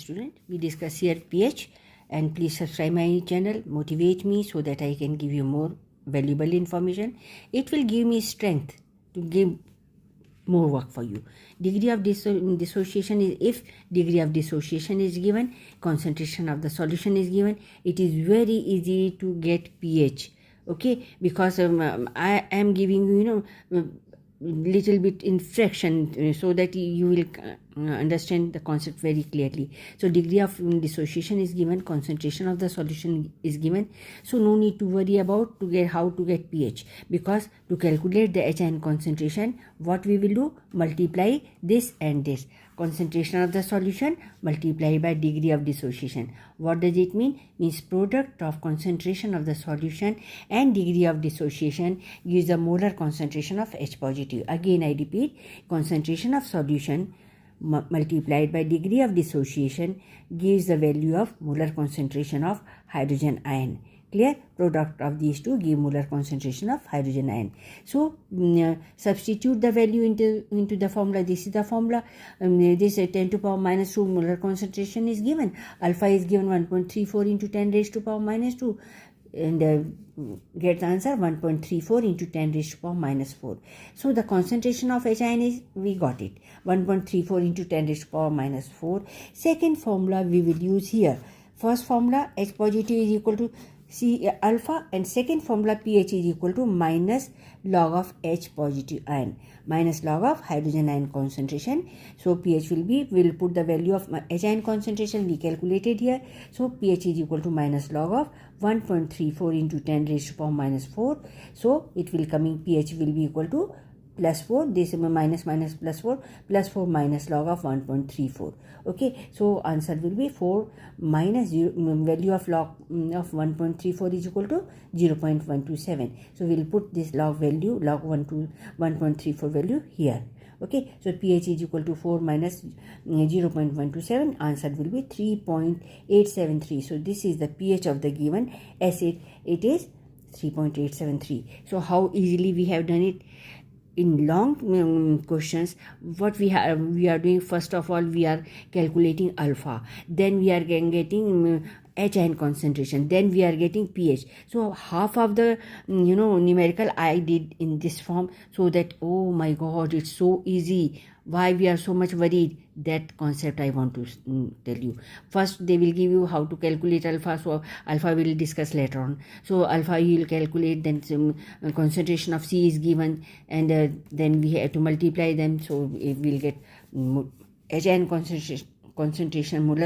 student. We discuss here pH, and please subscribe my channel, motivate me so that I can give you more valuable information. It will give me strength to give more work for you. Degree of dissociation is, if degree of dissociation is given, concentration of the solution is given, it is very easy to get pH. Okay, because I am giving you, little bit in fraction so that you will understand the concept very clearly. So degree of dissociation is given, concentration of the solution is given, so no need to worry about to get how to get pH, because to calculate the HN concentration, what we will do, multiply this and this, concentration of the solution multiplied by degree of dissociation. What does it mean? Means product of concentration of the solution and degree of dissociation gives the molar concentration of H positive. Again I repeat, concentration of solution multiplied by degree of dissociation gives the value of molar concentration of hydrogen ion. Clear? Product of these two give molar concentration of hydrogen ion. So substitute the value into the formula. This is the formula. This 10 to power minus 2 molar concentration is given. Alpha is given 1.34 into 10 raised to power minus 2. And get the answer 1.34 into 10 raised to power minus 4. So the concentration of H ion is, we got it, 1.34 into 10 raised to power minus 4. Second formula we will use here. First formula, H positive is equal to C alpha, and second formula pH is equal to minus log of H positive ion, minus log of hydrogen ion concentration. So pH will be, we will put the value of H ion concentration we calculated here. So pH is equal to minus log of 1.34 into 10 raised to power minus 4. So it will coming, pH will be equal to plus 4, this minus plus 4, plus 4 minus log of 1.34. Okay, so answer will be 4 minus 0, value of log of 1.34 is equal to 0.127. So we will put this log value, log 1.34 value here. Okay, so pH is equal to 4 minus 0.127, answer will be 3.873. So this is the pH of the given acid, it is 3.873. So how easily we have done it? In long questions, what we are doing, first of all we are calculating alpha, then we are getting H ion concentration, then we are getting pH. So half of the numerical I did in this form, so that, oh my god, it's so easy. Why we are so much worried? That concept I want to tell you. First they will give you how to calculate alpha, so alpha we will discuss later on. So alpha you will calculate, then some concentration of C is given, and then we have to multiply them, so we will get H ion concentration molar